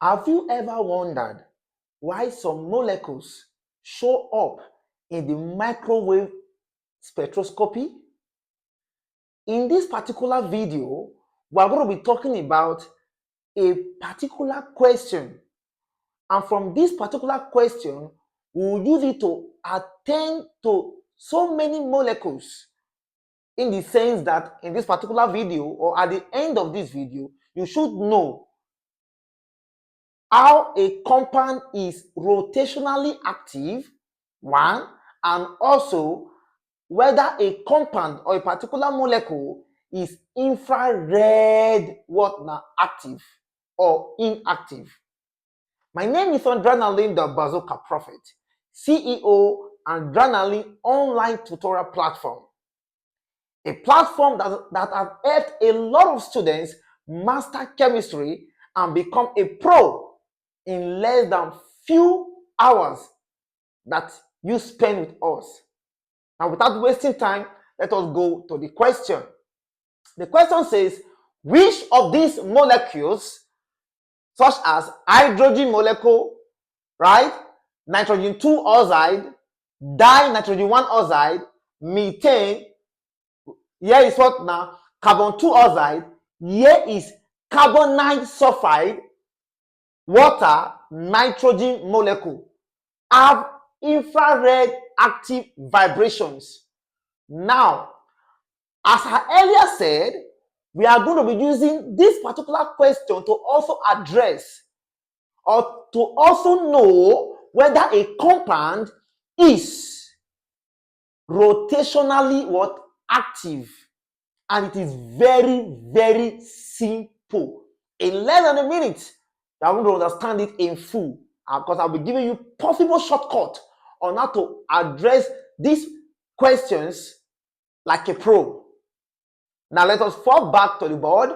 Have you ever wondered why some molecules show up in the microwave spectroscopy? In this particular video, we are going to be talking about a particular question. And from this particular question, we will use it to attend to so many molecules, in the sense that in this particular video, or at the end of this video, you should know how a compound is rotationally active, one, and also whether a compound or a particular molecule is infrared active or inactive. My name is Rotationally the Bazooka Prophet, CEO and Rotationally online tutorial platform. A platform that has helped a lot of students master chemistry and become a pro in less than few hours that you spend with us. Now, without wasting time, let us go to the question. The question says, which of these molecules, such as hydrogen molecule, right, nitrogen 2 oxide, dinitrogen 1 oxide, methane, here is what now? Carbon 2 oxide, here is carbonide sulfide, water, nitrogen molecule, have infrared active vibrations. Now, as I earlier said, we are going to be using this particular question to also address or to also know whether a compound is rotationally active. And it is very, very simple. In less than a minute, you are going to understand it in full, because I'll be giving you possible shortcut on how to address these questions like a pro. Now let us fall back to the board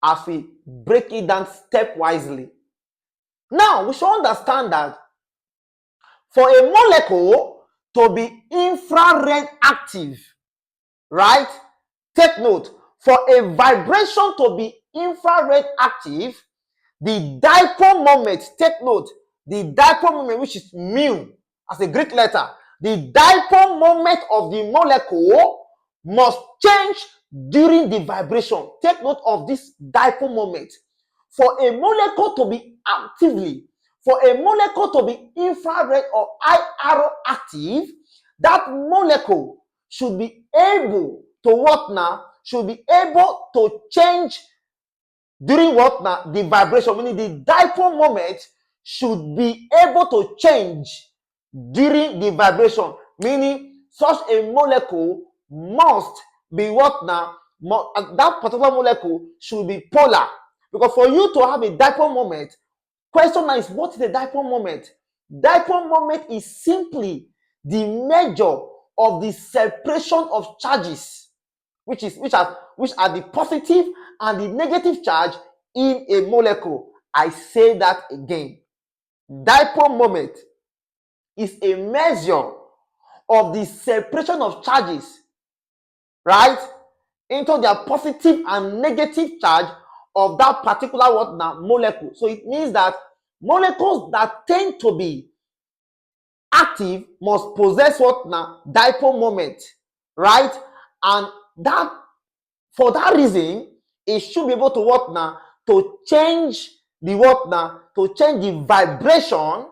as we break it down stepwisely. Now we should understand that for a molecule to be infrared active, right? Take note, for a vibration to be infrared active, the dipole moment, take note, the dipole moment, which is mu as a Greek letter, the dipole moment of the molecule must change during the vibration. Take note of this dipole moment. For a molecule to be for a molecule to be infrared or IR active, that molecule should be able to should be able to change during the vibration, meaning the dipole moment should be able to change during the vibration, meaning such a molecule must be that particular molecule should be polar. Because for you to have a dipole moment, question now is, what is a dipole moment? Dipole moment is simply the measure of the separation of charges, which are the positive and the negative charge in a molecule. I say that again. Dipole moment is a measure of the separation of charges, right, into their positive and negative charge of that particular molecule. So it means that molecules that tend to be active must possess dipole moment, right? And that, for that reason, it should be able to to change the vibration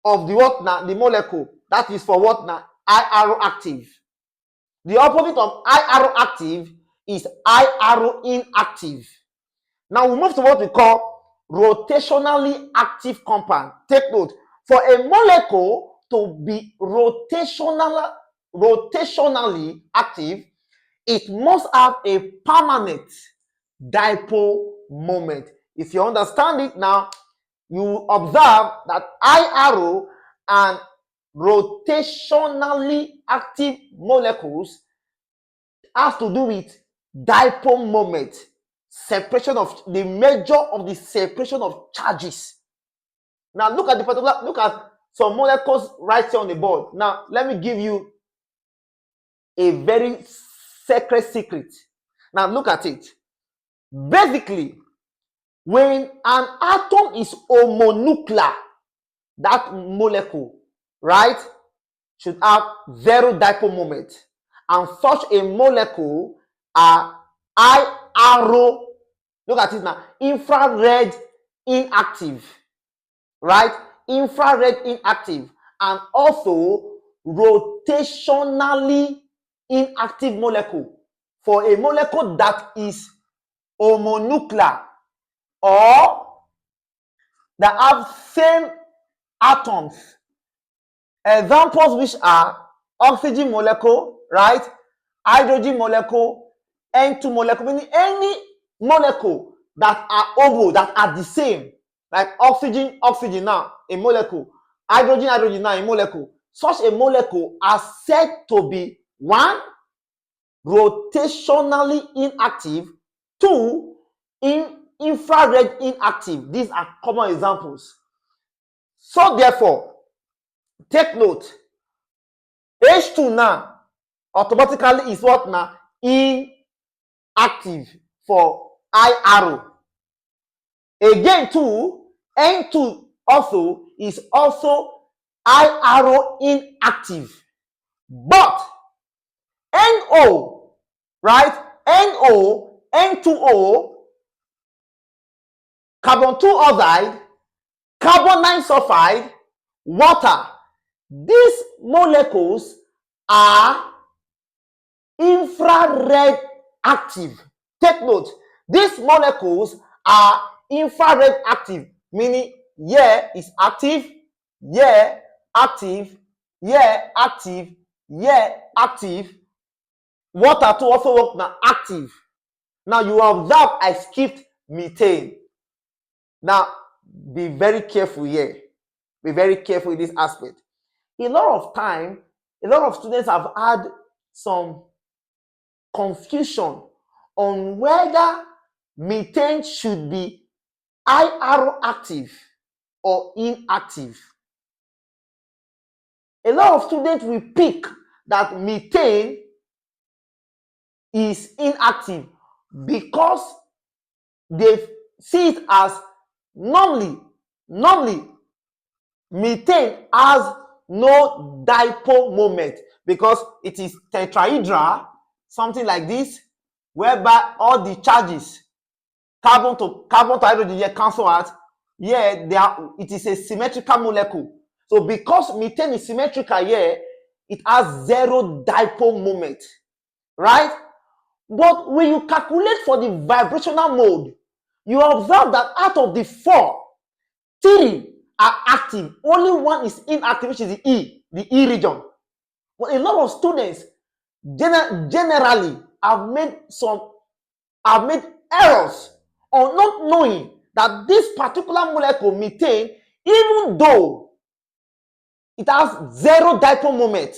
of the molecule. That is for IR active. The opposite of IR active is IR inactive. Now we move to what we call rotationally active compound. Take note, for a molecule to be rotationally active, it must have a permanent dipole moment. If you understand it now, you observe that IR and rotationally active molecules has to do with dipole moment, separation of the measure of the separation of charges. Now look at some molecules right here on the board. Now let me give you a very secret. Now look at it. Basically, When an atom is homonuclear, that molecule, right, should have zero dipole moment. And such a molecule are high arrow, look at it now, infrared inactive, right? Infrared inactive, and also rotationally inactive molecule. For a molecule that is homonuclear or that have same atoms, examples which are oxygen molecule, right? Hydrogen molecule, N2 molecule, meaning any molecule that are homo, that are the same, like oxygen, oxygen now, a molecule, hydrogen, hydrogen now, a molecule. Such a molecule are said to be one, rotationally inactive, two, infrared inactive. These are common examples. So therefore, take note, H2 now automatically is what now? Inactive for high arrow. Again, too, N2 also is also high arrow inactive. But NO, right? NO, N2O, carbon 2 oxide, carbonine sulfide, water. These molecules are infrared active. Take note, these molecules are infrared active, meaning here is active, here active, here active, here active. Water to also work now active. Now you observe I skipped methane. Now be very careful here. Be very careful in this aspect. A lot of time, a lot of students have had some confusion on whether methane should be high arrow active or inactive. A lot of students will pick that methane is inactive because they see it as normally methane has no dipole moment because it is tetrahedral, something like this, whereby all the charges carbon to hydrogen here cancel out. Here it is a symmetrical molecule. So because methane is symmetrical here, it has zero dipole moment, right? But when you calculate for the vibrational mode, you observe that out of the 4, 3 are active. Only 1 is inactive, which is the E region. But a lot of students generally have made errors on not knowing that this particular molecule, methane, even though it has zero dipole moment,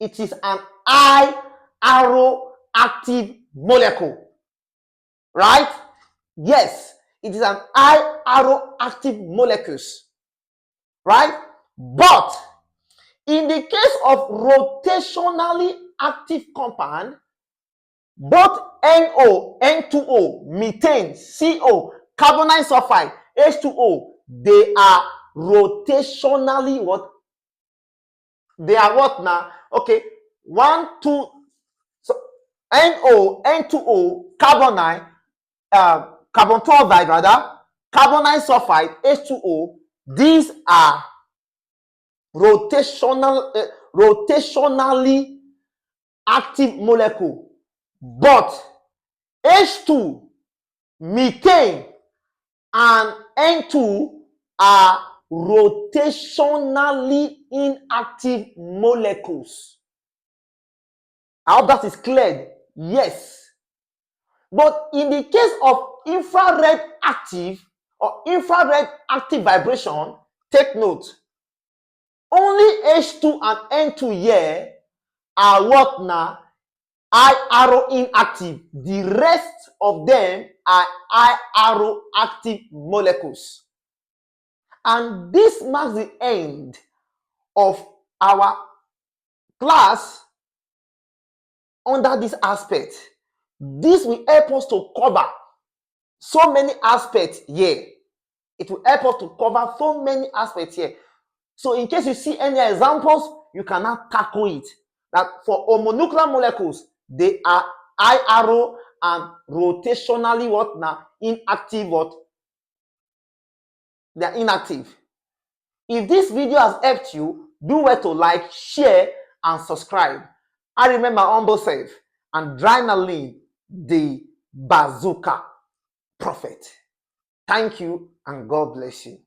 it is an high arrow active molecule, right? Yes, it is an high arrow active molecules, right? But in the case of rotationally active compound, both NO, N2O, methane, CO, carbonine sulfide, H2O, they are rotationally what? They are what now? Okay, 1, 2, so NO, N2O, carbonine, carbon 12 rather, carbonine sulfide, H2O, these are rotationally active molecule. But H2, methane, and N2 are rotationally inactive molecules. I hope that is clear. Yes. But in the case of infrared active or infrared active vibration, take note, only H2 and N2 here are what now? High arrow inactive. The rest of them are high arrow active molecules. And this marks the end of our class under this aspect. This will help us to cover so many aspects here. It will help us to cover so many aspects here. So in case you see any examples, you cannot tackle it. That for homonuclear molecules, they are IRO and rotationally what now? Inactive what? They are inactive. If this video has helped you, do well to like, share, and subscribe. I remember humble self and Adrenaline, the bazooka prophet. Thank you and God bless you.